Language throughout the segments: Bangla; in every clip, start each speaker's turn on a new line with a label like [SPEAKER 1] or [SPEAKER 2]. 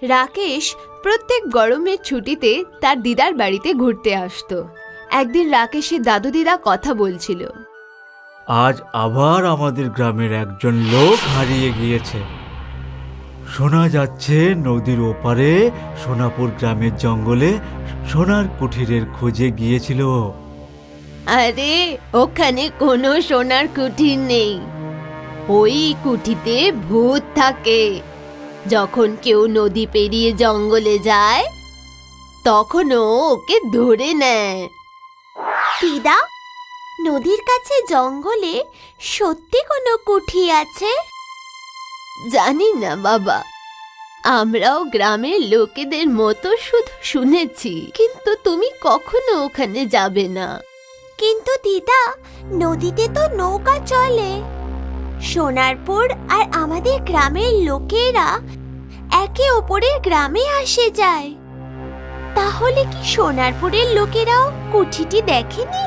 [SPEAKER 1] রাকেশ প্রত্যেক গরমের ছুটিতে তার দিদার বাড়িতে ঘুরতে আসতো। একদিন রাকেশের দাদু দিদা কথা বলছিল।
[SPEAKER 2] আজ আবার আমাদের গ্রামের একজন লোক হারিয়ে গিয়েছে। শোনা যাচ্ছে নদীর ওপারে সোনাপুর গ্রামের জঙ্গলে সোনার কুঠিরের খোঁজে গিয়েছিল।
[SPEAKER 1] আরে ওখানে কোনো সোনার কুঠির নেই, ওই কুঠিতে ভূত থাকে। যখন কেউ নদী পেরিয়ে জঙ্গলে যায় তখন ওকে ধরে নেয়।
[SPEAKER 3] দিদা, নদীর কাছে জঙ্গলে সত্যি কোনো কুঠি আছে?
[SPEAKER 1] জানি না বাবা, আমরাও গ্রামের লোকেদের মতো শুধু শুনেছি, কিন্তু তুমি কখনো ওখানে যাবে না।
[SPEAKER 3] কিন্তু দিদা, নদীতে তো নৌকা চলে। সোনারপুর আর আমাদের গ্রামের লোকেরা একে অপরের গ্রামে আসে যায়। তাহলে কি সোনারপুরের লোকেরাও কুঠিটি দেখেনি?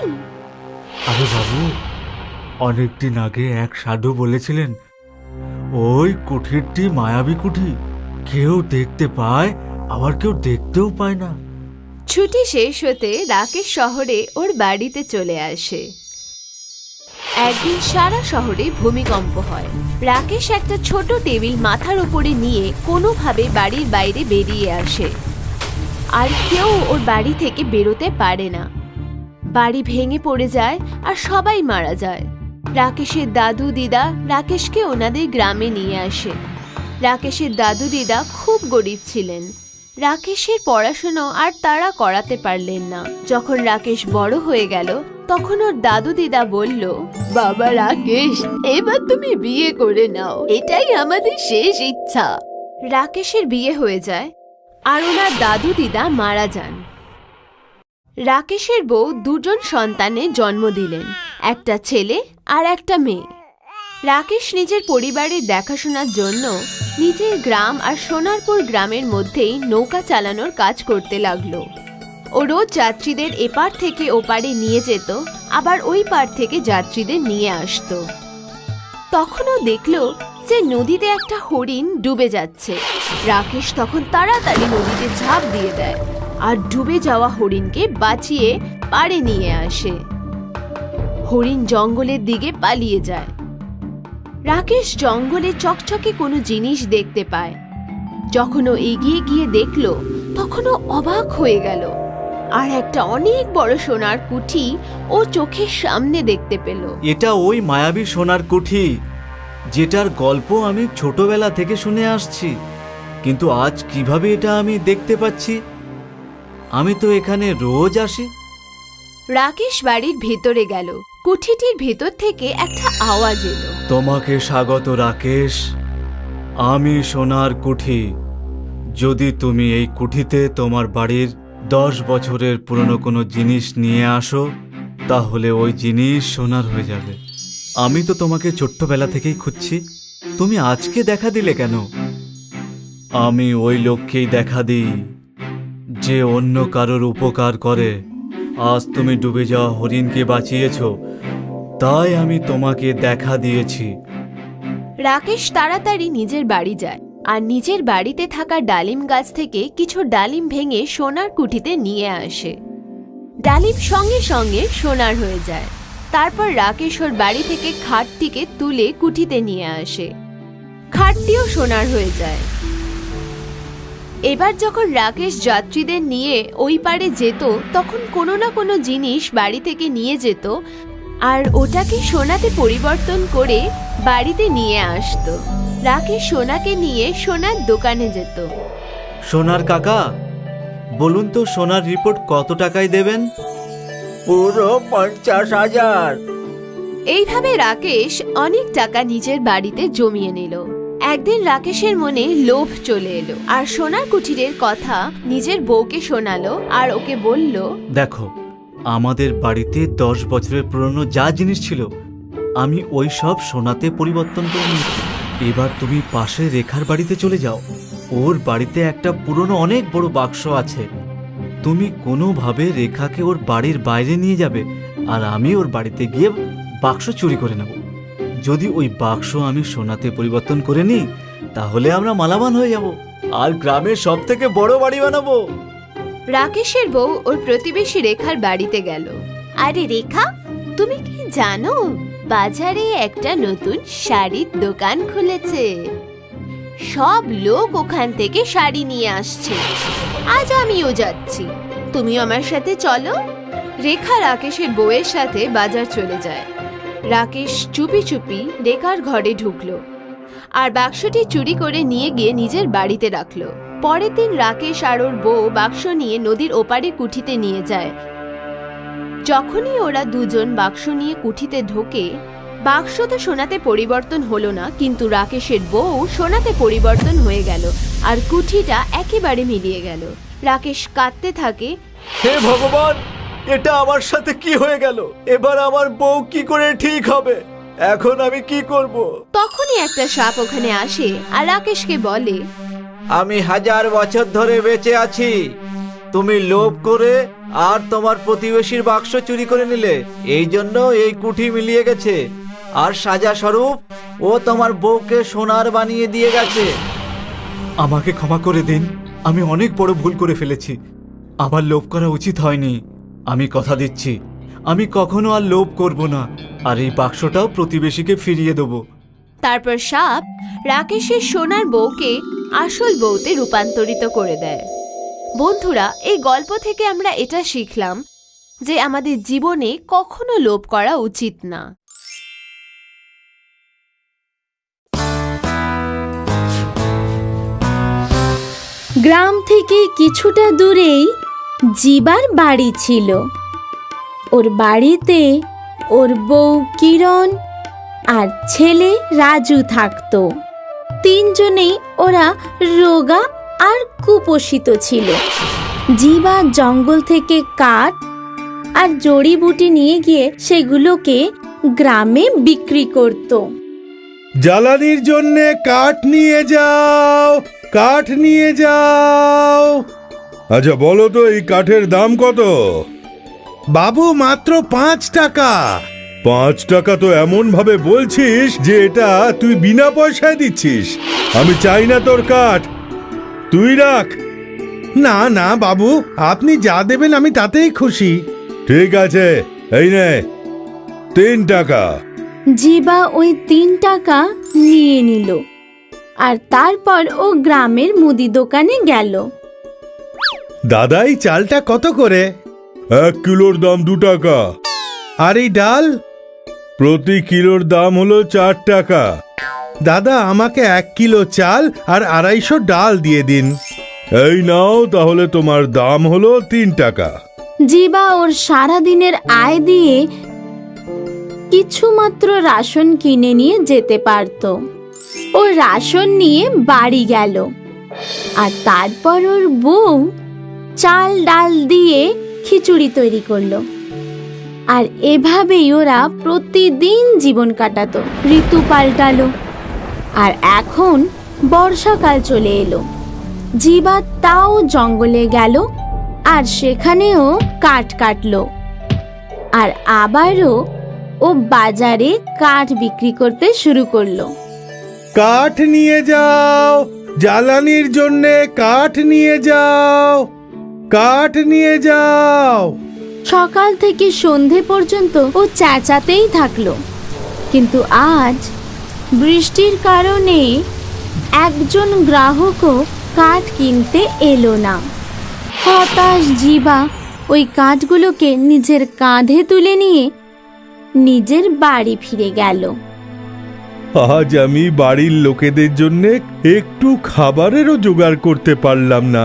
[SPEAKER 2] আরে বাবু, অনেকদিন আগে এক সাধু বলেছিলেন ওই কুঠিরটি মায়াবী কুঠি, কেউ দেখতে পায় আবার কেউ দেখতেও পায় না।
[SPEAKER 1] ছুটি শেষ হতে রাকেশ শহরে ওর বাড়িতে চলে আসে। একদিন সারা শহরে ভূমিকম্প হয়। রাকেশ একটা ছোট টেবিল মাথার উপরে নিয়ে কোনোভাবে বাড়ির বাইরে বেরিয়ে আসে, আর কেউ ওর বাড়ি থেকে বেরোতে পারে না। বাড়ি ভেঙে পড়ে যায় আর সবাই মারা যায়। রাকেশের দাদু দিদা রাকেশকে ওনাদের গ্রামে নিয়ে আসে। রাকেশের দাদু দিদা খুব গরিব ছিলেন। রাকেশের পড়াশোনা আর তারা করাতে পারলেন না। যখন রাকেশ বড় হয়ে গেল তখন ওর দাদু দিদা বলল, বাবা রাকেশ, এবার তুমি বিয়ে করে নাও, এটাই আমাদের শেষ ইচ্ছা। রাকেশের বিয়ে হয়ে যায় আর ওনার দাদু দিদা মারা যান। রাকেশের বউ দুজন সন্তানের জন্ম দিলেন, একটা ছেলে আর একটা মেয়ে। রাকেশ নিজের পরিবারের দেখাশোনার জন্য নিজের গ্রাম আর সোনারপুর গ্রামের মধ্যেই নৌকা চালানোর কাজ করতে লাগলো। ও রোজ যাত্রীদের এপার থেকে ওপারে নিয়ে যেত, আবার ওই পার থেকে যাত্রীদের নিয়ে আসতো। তখনও দেখলো যে নদীতে একটা হরিণ ডুবে যাচ্ছে। রাকেশ তখন তাড়াতাড়ি নদীতে ঝাঁপ দিয়ে দেয় আর ডুবে যাওয়া হরিণকে বাঁচিয়ে পাড়ে নিয়ে আসে। হরিণ জঙ্গলের দিকে পালিয়ে যায়। রাকেশ জঙ্গলে চকচকে কোনো জিনিস দেখতে পায়। যখন ও এগিয়ে গিয়ে দেখলো তখন ও অবাক হয়ে গেল, আর একটা অনেক বড় সোনার কুঠি ও চোখের সামনে দেখতে পেল।
[SPEAKER 2] এটা ওই মায়াবী সোনার কুঠি যেটার গল্প আমি ছোটবেলা থেকে শুনে আসছি, কিন্তু আজ কিভাবে এটা আমি দেখতে পাচ্ছি? আমি তো এখানে রোজ আসি।
[SPEAKER 1] রাকেশ বাড়ির ভেতরে গেল। কুঠিটির ভেতর থেকে একটা আওয়াজ এলো,
[SPEAKER 2] তোমাকে স্বাগত রাকেশ, আমি সোনার কুঠি। যদি তুমি এই কুঠিতে তোমার বাড়ির 10 বছরের পুরনো কোনো জিনিস নিয়ে আসো তাহলে ওই জিনিস সোনার হয়ে যাবে। আমি তো তোমাকে ছোট্টবেলা থেকেই খুঁজছি, তুমি আজকে দেখা দিলে কেন? আমি ওই লোককেই দেখা দিই যে অন্য কারোর উপকার করে। আজ তুমি ডুবে যাওয়া হরিণকে বাঁচিয়েছ, তাই আমি তোমাকে দেখা দিয়েছি।
[SPEAKER 1] রাকেশ তাড়াতাড়ি নিজের বাড়ি যায় আর নিজের বাড়িতে থাকা ডালিম গাছ থেকে কিছু ডালিম ভেঙে সোনার কুঠিতে নিয়ে আসে। ডালিম সঙ্গে সঙ্গে সোনার হয়ে যায়। তারপর রাকেশ ওর বাড়ি থেকে খাটটিকে তুলে কুঠিতে নিয়ে আসে। খাটটিও সোনার হয়ে যায়। এবার যখন রাকেশ যাত্রীদের নিয়ে ওই পারে যেত তখন কোনো না কোনো জিনিস বাড়ি থেকে নিয়ে যেত আর ওটাকে সোনাতে পরিবর্তন করে বাড়িতে নিয়ে আসতো। রাকেশ সোনাকে নিয়ে সোনার দোকানে যেত।
[SPEAKER 2] সোনার কাকা, বলুন তো সোনার রিপোর্ট কত টাকায় দেবেন?
[SPEAKER 4] পুরো 50,000।
[SPEAKER 1] এইভাবে রাকেশ অনেক টাকা নিজের বাড়িতে জমিয়ে নিল। একদিন রাকেশের মনে লোভ চলে এলো আর সোনার কুঠিরের কথা নিজের বউকে শোনালো আর ওকে বলল,
[SPEAKER 2] দেখো, আমাদের বাড়িতে 10 বছরের পুরনো যা জিনিস ছিল আমি ওই সব সোনাতে পরিবর্তন করে নিয়েছি। এবার তুমি পাশে রেখার বাড়িতে চলে যাও। ওর বাড়িতে একটা পুরনো অনেক বড় বাক্স আছে। তুমি কোনোভাবে রেখাকে ওর বাড়ির বাইরে নিয়ে যাবে আর আমি ওর বাড়িতে গিয়ে বাক্স চুরি করে নেব। যদি ওই বাক্স আমি সোনাতে পরিবর্তন করে নিই তাহলে আমরা মালামাল হয়ে যাব আর গ্রামের সব থেকে বড় বাড়ি বানাবো।
[SPEAKER 1] রাকেশের বউ ওর প্রতিবেশী রেখার বাড়িতে গেল।
[SPEAKER 3] আরে রেখা,
[SPEAKER 1] তুমি কি জানো বাজারে একটা নতুন শাড়ির দোকান খুলেছে? সব লোক ওখান থেকে শাড়ি নিয়ে আসছে। আজ আমিও যাচ্ছি, তুমিও আমার সাথে চলো। রেখা রাকেশের বউয়ের সাথে বাজার চলে যায়। রাকেশ চুপি চুপি রেখার ঘরে ঢুকলো আর বাক্সটি চুরি করে নিয়ে গিয়ে নিজের বাড়িতে রাখলো। পরের দিন রাকেশ আর ওর বউ বাক্স নিয়ে নদীর ওপারে কুঠিতে নিয়ে যায়। যখনই ওরা দুজন বাক্স নিয়ে কুঠিতে ঢোকে, বাক্স তো সোনাতে পরিবর্তন হলো না, কিন্তু রাকেশের বউ সোনাতে পরিবর্তন হয়ে গেল আর কুঠিটা একেবারে মিলিয়ে গেল। রাকেশ কাঁদতে থাকে।
[SPEAKER 2] হে ভগবান, এটা আমার সাথে কি হয়ে গেল? এবার আমার বউ কি করে ঠিক হবে? এখন আমি কি করব?
[SPEAKER 1] তখনই একটা সাপ ওখানে আসে আর রাকেশকে বলে,
[SPEAKER 4] আমি 1000 বছর ধরে বেঁচে আছি। তুমি লোভ করে আর তোমার প্রতিবেশীর বাক্স চুরি করে নিলে, এই জন্য এই কুঠি মিলিয়ে গেছে। আর সাজা স্বরূপ ও তোমার বউকে সোনার বানিয়ে দিয়ে গেছে।
[SPEAKER 2] আমাকে ক্ষমা করে দিন, আমি অনেক বড় ভুল করে ফেলেছি। আমার লোভ করা উচিত হয়নি। আমি কথা দিচ্ছি, আমি কখনো আর লোভ করব না, আর এই বাক্সটাও প্রতিবেশীকে ফিরিয়ে দেবো।
[SPEAKER 1] তারপর সাপ রাকেশের সোনার বউকে আসল বউতে রূপান্তরিত করে দেয়। বন্ধুরা, এই গল্প থেকে আমরা এটা শিখলাম যে আমাদের জীবনে কখনো লোভ করা উচিত না।
[SPEAKER 5] গ্রাম থেকে কিছুটা দূরেই জীবার বাড়ি ছিল। ওর বাড়িতে ওর বউ কিরণ আর ছেলে রাজু থাকতো। তিনজনেই ওরা রোগা আর কুপোষিত ছিল। জীবা জঙ্গল থেকে কাঠ আর জড়িবুটি নিয়ে গিয়ে সেগুলোকে গ্রামে বিক্রি করত।
[SPEAKER 6] জ্বালানির জন্যে কাঠ নিয়ে যাও, কাঠ নিয়ে যাও। আচ্ছা বলো তো, এই কাঠের দাম কত? বাবু, মাত্র 5 টাকা। 5 টাকা তো এমন ভাবে বলছিস যে এটা তুই বিনা পয়সায় দিচ্ছিস। আমি চাই না তোর কাঠ, তুই রাখ। না না বাবু, আপনি যা দেবেন আমি তাতেই খুশি। ঠিক আছে, এই নে 3 টাকা।
[SPEAKER 5] জীবা ওই 3 টাকা নিয়ে নিল আর তারপর ও গ্রামের মুদি দোকানে গেল।
[SPEAKER 6] দাদা, এই চালটা কত করে? 1 কিলোর দাম 2 টাকা। আর এই ডাল? প্রতি কিলোর দাম হলো 4 টাকা। দাদা, আমাকে 1 কিলো চাল আর 250 ডাল দিয়ে দিন। এই নাও, তাহলে তোমার দাম হলো 3 টাকা।
[SPEAKER 5] জীবা ওর সারা দিনের আয় দিয়ে কিছু মাত্র রাশন কিনে নিয়ে যেতে পারত। ও রাশন নিয়ে বাড়ি গেল আর তারপর ওর বউ চাল ডাল দিয়ে খিচুড়ি তৈরি করলো। আর এভাবেই ওরা প্রতিদিন জীবন কাটাতো। ঋতু পাল্টালো আর এখন বর্ষাকাল চলে এলো। জীবা তাও জঙ্গলে গেল আর সেখানেও কাঠ কাটলো। আর আবারও ও বাজারে কাঠ বিক্রি করতে শুরু করলো।
[SPEAKER 6] কাঠ নিয়ে যাও, জ্বালানির জন্যে কাঠ নিয়ে যাও, কাঠ নিয়ে যাও।
[SPEAKER 5] সকাল থেকে সন্ধে পর্যন্ত ও চেঁচাতেই থাকলো, কিন্তু আজ বৃষ্টির কারণে একজন গ্রাহকও কাঠ কিনতে এলো না। হতাশ জীবা ওই কাঠগুলোকে নিজের কাঁধে তুলে নিয়ে নিজের বাড়ি ফিরে গেল।
[SPEAKER 6] আজ আমি বাড়ির লোকেদের জন্য একটু খাবারেরও জোগাড় করতে পারলাম না।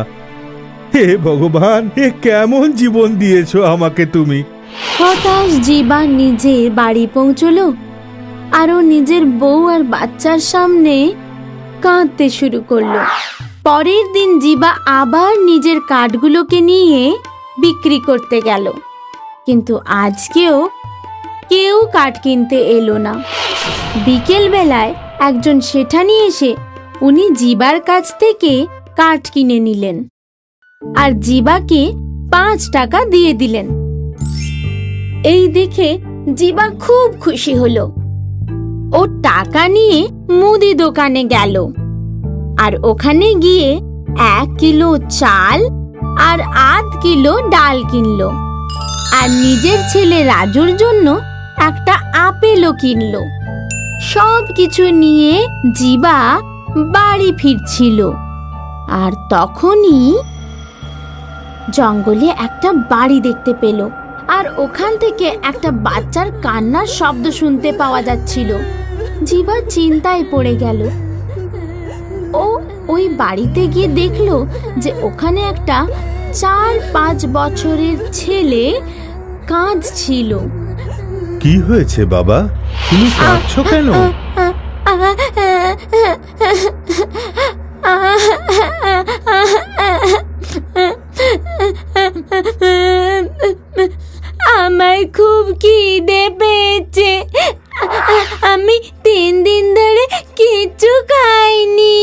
[SPEAKER 6] হে ভগবান, এ কেমন জীবন দিয়েছো আমাকে তুমি।
[SPEAKER 5] হতাশ জীবা নিজের বাড়ি পৌঁছলো আর ও নিজের বউ আর বাচ্চার সামনে কাঁদতে শুরু করলো। পরের দিন জীবা আবার নিজের কাঠগুলোকে নিয়ে বিক্রি করতে গেল, কিন্তু আজকেও কেউ কাঠ কিনতে এলো না। বিকেল বেলায় একজন শেঠানি এসে উনি জীবার কাছ থেকে কাঠ কিনে নিলেন আর জীবাকে 5 টাকা দিয়ে দিলেন। এই দেখে জীবা খুব খুশি হলো। ও টাকা নিয়ে মুদি দোকানে গেল আর ওখানে গিয়ে 1 কিলো চাল আর আধ কিলো ডাল কিনলো, আর নিজের ছেলে রাজুর জন্য একটা আপেলও কিনলো। সব কিছু নিয়ে জিবা বাড়ি ফিরছিল, আর তখনই জঙ্গলে একটা বাড়ি দেখতে পেল, আর ওখান থেকে একটা বাচ্চার কান্নার শব্দ শুনতে পাওয়া যাচ্ছিল। জিবা চিন্তায় পড়ে গেল। ও ওই বাড়িতে গিয়ে দেখলো যে ওখানে একটা 4-5 বছরের ছেলে কাঁদছিল।
[SPEAKER 6] কি হয়েছে বাবা, তুমি কাঁদছো কেন?
[SPEAKER 5] আমার খুব খিদে পেয়েছে, আমি 3 দিন ধরে কিছু খাইনি।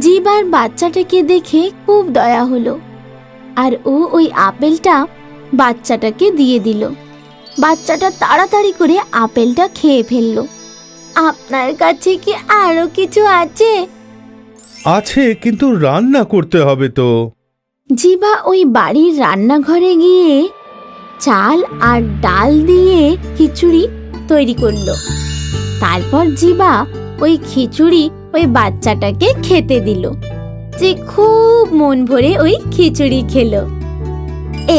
[SPEAKER 5] জিবার বাচ্চাটাকে দেখে খুব দয়া হলো, আর ও ওই আপেলটা বাচ্চাটাকে দিয়ে দিল। বাচ্চাটা তাড়াতাড়ি করে আপেলটা খেয়ে ফেললো। আপনার কাছে কি আরো কিছু আছে?
[SPEAKER 6] আছে, কিন্তু রান্না করতে হবে তো।
[SPEAKER 5] জিবা ওই বাড়ির রান্নাঘরে গিয়ে চাল আর ডাল দিয়ে খিচুড়ি তৈরি করলো। তারপর জিবা ওই খিচুড়ি ওই বাচ্চাটাকে খেতে দিল, যে খুব মন ভরে ওই খিচুড়ি খেলো।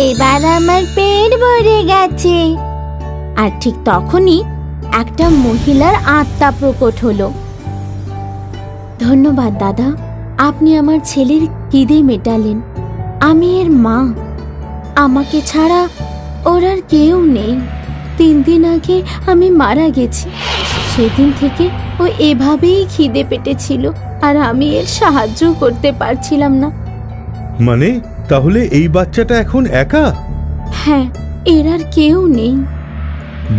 [SPEAKER 5] এবার আমার পেট ভরে গেছে। আর ঠিক তখনই একটা মহিলার আত্মা প্রকট হলো। ধন্যবাদ দাদা, আপনি আমার ছেলের খিদে মেটালেন। আমি এর মা, আমাকে ছাড়া ওর আর কেউ নেই। 3 দিন আগে আমি মারা গেছি। সেদিন থেকে ও এভাবেই খিদে পেটেছিল, আর আমি এর সাহায্য করতে পারছিলাম না।
[SPEAKER 6] মানে তাহলে এই বাচ্চাটা এখন একা?
[SPEAKER 5] হ্যাঁ, এর আর কেউ নেই।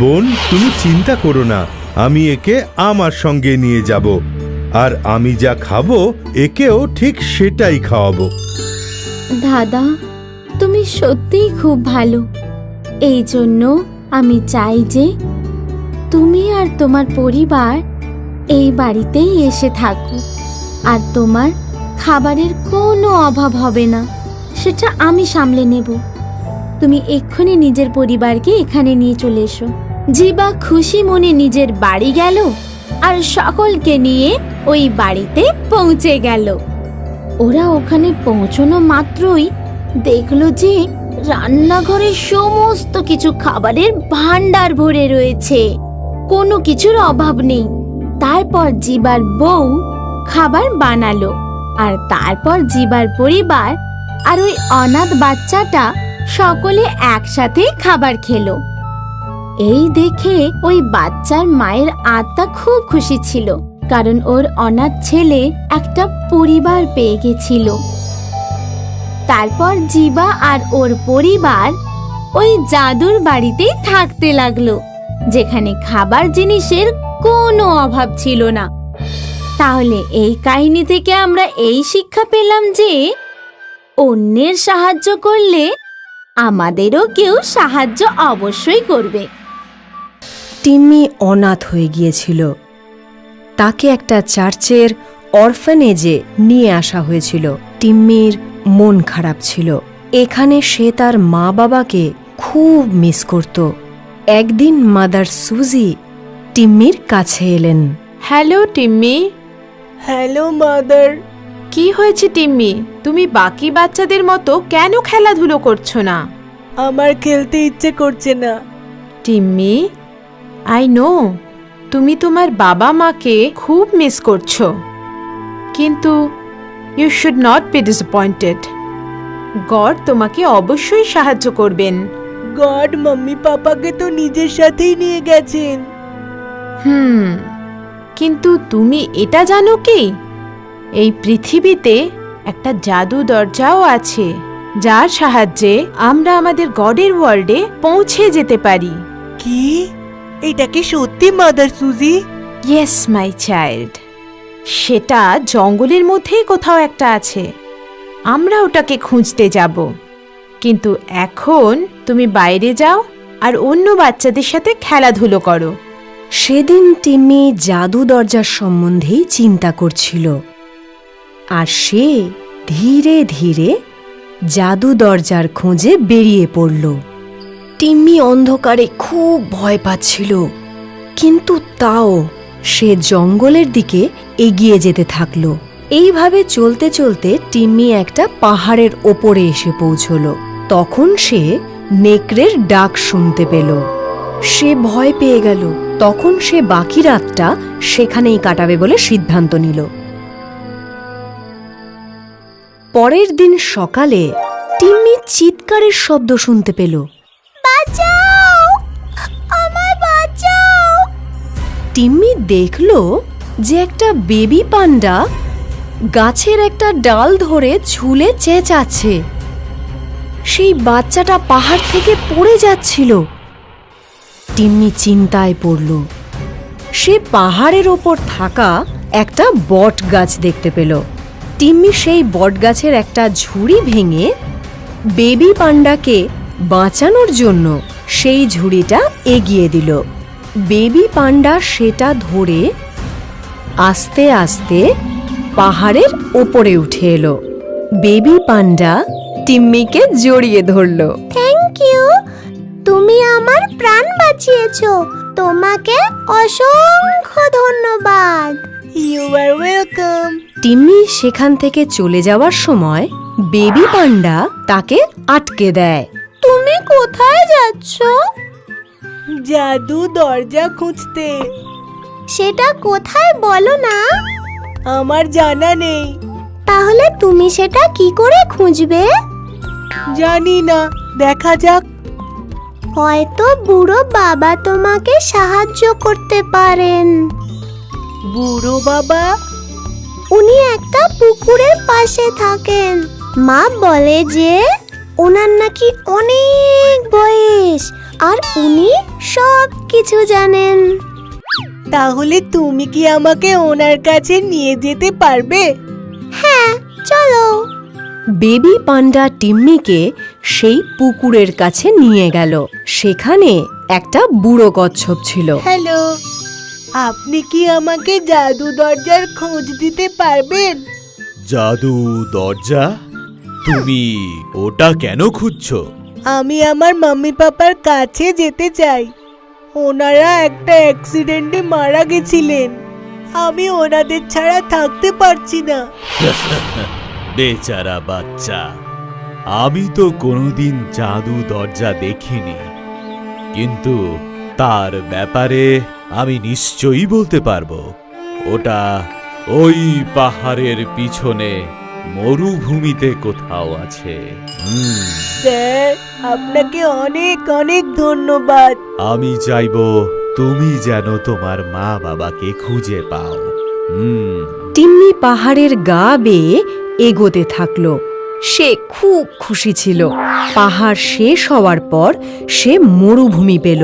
[SPEAKER 6] বোন, তুমি চিন্তা করো না, আমি একে আমার সঙ্গে নিয়ে যাব, আর আমি যা খাবো একেও ঠিক সেটাই খাওয়াবো।
[SPEAKER 5] দাদা, তুমি সত্যিই খুব ভালো। এই জন্য আমি চাই যে তুমি আর তোমার পরিবার এই বাড়িতেই এসে থাকো, আর তোমার খাবারের কোনো অভাব হবে না, সেটা আমি সামলে নেব। তুমি এক্ষুনি নিজের পরিবারকে এখানে নিয়ে চলে এসো। জিবা খুশি মনে নিজের বাড়ি গেল, আর সকলকে নিয়ে ওই বাড়িতে পৌঁছে গেল। ওরা ওখানে পৌঁছানো মাত্রই দেখলো যে রান্নাঘরে সমস্ত কিছু খাবারের ভান্ডার ভরে রয়েছে, কোনো কিছুর অভাব নেই। তারপর জিবার বউ খাবার বানালো, আর তারপর জিবার পরিবার আর ওই অনাথ বাচ্চাটা সকলে একসাথে খাবার খেলো। এই দেখে ওই বাচ্চার মায়ের আত্মা খুব খুশি ছিল, কারণ ওর অনাথ ছেলে একটা পরিবার পেয়ে গেছিল। তারপর জিবা আর ওর পরিবার ওই জাদুর বাড়িতেই থাকতে লাগলো, যেখানে খাবার জিনিসের কোনো অভাব ছিল না। তাহলে এই কাহিনী থেকে আমরা এই শিক্ষা পেলাম যে অন্যের সাহায্য করলে আমাদেরও কেউ সাহায্য অবশ্যই করবে।
[SPEAKER 7] টিম্মি অনাথ হয়ে গিয়েছিল। তাকে একটা চার্চের অরফানেজে নিয়ে আসা হয়েছিল। টিম্মির মন খারাপ ছিল। এখানে সে তার মা বাবাকে খুব মিস করত। একদিন মাদার সুজি টিম্মির কাছে এলেন।
[SPEAKER 1] Hello Timmy.
[SPEAKER 8] Hello mother.
[SPEAKER 1] কি হয়েছে টিম্মি? তুমি বাকি বাচ্চাদের মতো কেন খেলাধুলো করছো না?
[SPEAKER 8] আমার খেলতে ইচ্ছে করছে না।
[SPEAKER 1] টিম্মি, আই নো তুমি তোমার বাবা মাকে খুব মিস করছো, কিন্তু you should not be disappointed. God তোমাকে অবশ্যই সাহায্য করবেন।
[SPEAKER 8] গড মাম্মি পাপাকে তো নিজের সাথেই নিয়ে গেছেন।
[SPEAKER 1] কিন্তু তুমি এটা জানো কি, এই পৃথিবীতে একটা জাদু দরজাও আছে, যার সাহায্যে আমরা আমাদের গডের ওয়ার্ল্ডে পৌঁছে যেতে পারি।
[SPEAKER 8] কি? এটা কি সত্যি মাদার সুজি?
[SPEAKER 1] ইয়েস মাই চাইল্ড, সেটা জঙ্গলের মধ্যেই কোথাও একটা আছে। আমরা ওটাকে খুঁজতে যাব, কিন্তু এখন তুমি বাইরে যাও আর অন্য বাচ্চাদের সাথে খেলাধুলো করো।
[SPEAKER 7] সেদিন টিম্মি জাদু দরজার সম্বন্ধেই চিন্তা করছিল, আর সে ধীরে ধীরে জাদু দরজার খোঁজে বেরিয়ে পড়ল। টিম্মি অন্ধকারে খুব ভয় পাচ্ছিল, কিন্তু তাও সে জঙ্গলের দিকে এগিয়ে যেতে থাকল। এইভাবে চলতে চলতে টিম্মি একটা পাহাড়ের ওপরে এসে পৌঁছল। তখন সে নেকড়ের ডাক শুনতে পেল। সে ভয় পেয়ে গেল। তখন সে বাকি রাতটা সেখানেই কাটাবে বলে সিদ্ধান্ত নিল। পরের দিন সকালে টিম্মি চিৎকারের শব্দ শুনতে পেল।
[SPEAKER 3] বাঁচাও, আমায় বাঁচাও!
[SPEAKER 7] টিম্মি দেখল যে একটা বেবি পান্ডা গাছের একটা ডাল ধরে ঝুলে চেঁচাচ্ছে। সেই বাচ্চাটা পাহাড় থেকে পড়ে যাচ্ছিল। টিম্মি চিন্তায় পড়ল। সে পাহাড়ের ওপর থাকা একটা বট গাছ দেখতে পেল। টিম্মি সেই বট গাছের একটা ঝুড়ি ভেঙে বেবি পান্ডাকে বাঁচানোর জন্য সেই ঝুড়িটা এগিয়ে দিল। বেবি পান্ডা সেটা ধরে আস্তে আস্তে পাহাড়ের ওপরে উঠে এলো। বেবি পান্ডা টিম্মিকে জড়িয়ে ধরল।
[SPEAKER 3] থ্যাংক ইউ, তুমি আমার প্রাণ বাঁচিয়েছো। তোমাকে অসংখ্য ধন্যবাদ।
[SPEAKER 8] You R welcome.
[SPEAKER 7] টিম্মি সেখান থেকে চলে যাওয়ার সময় বেবি পান্ডা তাকে আটকে দেয়।
[SPEAKER 3] তুমি কোথায় যাচ্ছ?
[SPEAKER 8] জাদু দরজা খুঁজতে।
[SPEAKER 3] সেটা কোথায় বলো না?
[SPEAKER 8] আমার জানা নেই।
[SPEAKER 3] তাহলে তুমি সেটা কি করে খুঁজবে?
[SPEAKER 8] জানি না, দেখা যাক।
[SPEAKER 3] হয়তো বুড়ো বাবা তোমাকে সাহায্য করতে পারেন।
[SPEAKER 8] বুড়ো বাবা?
[SPEAKER 3] উনি একটা পুকুরের পাশে থাকেন। মা বলে যে ওনার নাকি অনেক বয়স, আর উনি সব কিছু জানেন।
[SPEAKER 8] তাহলে তুমি কি আমাকে ওনার কাছে নিয়ে যেতে পারবে?
[SPEAKER 3] হ্যাঁ, চলো।
[SPEAKER 7] বেবি পান্ডা টিম্মিকে সেই পুকুরের কাছে নিয়ে গেল। সেখানে একটা বুড়ো কচ্ছপ ছিল।
[SPEAKER 8] হ্যালো, আপনি কি আমাকে জাদু দরজার খোঁজ দিতে পারবেন?
[SPEAKER 9] জাদু দরজা? তুমি ওটা কেন খুঁজছো?
[SPEAKER 8] আমি আমার মাম্মি পাপার কাছে যেতে চাই। ওনারা একটা অ্যাক্সিডেন্টে মারা গেছিলেন। আমি ওনাদের ছাড়া থাকতে পারছি না।
[SPEAKER 9] বেচারা বাচ্চা, আমি তো কোনোদিন জাদু দরজা দেখিনি, কিন্তু তার ব্যাপারে আমি নিশ্চয়ই বলতে পারবো। ওটা ওই পাহাড়ের পিছনে মরুভূমিতে কোথাও আছে।
[SPEAKER 8] স্যার, আপনাকে অনেক অনেক ধন্যবাদ।
[SPEAKER 9] আমি চাইবো তুমি যেন তোমার মা বাবাকে খুঁজে পাও।
[SPEAKER 7] টিম্মি পাহাড়ের গা বেয়ে এগোতে থাকলো। সে খুব খুশি ছিল। পাহাড় শেষ হওয়ার পর সে মরুভূমি পেল।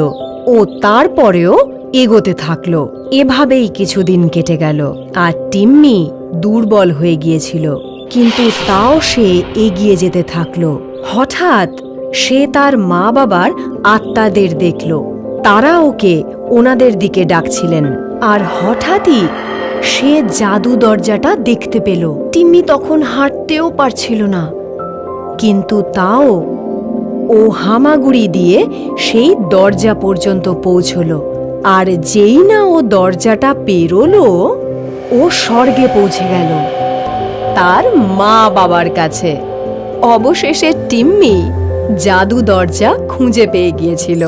[SPEAKER 7] ও তারপরেও এগোতে থাকলো। এভাবেই কিছুদিন কেটে গেল, আর টিম্মি দুর্বল হয়ে গিয়েছিল, কিন্তু তাও সে এগিয়ে যেতে থাকলো। হঠাৎ সে তার মা বাবার আত্মাদের দেখল। তারা ওকে ওনাদের দিকে ডাকছিলেন, আর হঠাৎই সে জাদু দরজাটা দেখতে পেল। টিম্মি তখন হাঁটতেও পারছিল না, কিন্তু তাও ও হামাগুড়ি দিয়ে সেই দরজা পর্যন্ত পৌঁছল। আর যেই না ও দরজাটা পেরোলো, ও স্বর্গে পৌঁছে গেল, তার মা বাবার কাছে। অবশেষে টিম্মি জাদু দরজা খুঁজে পেয়ে গিয়েছিল।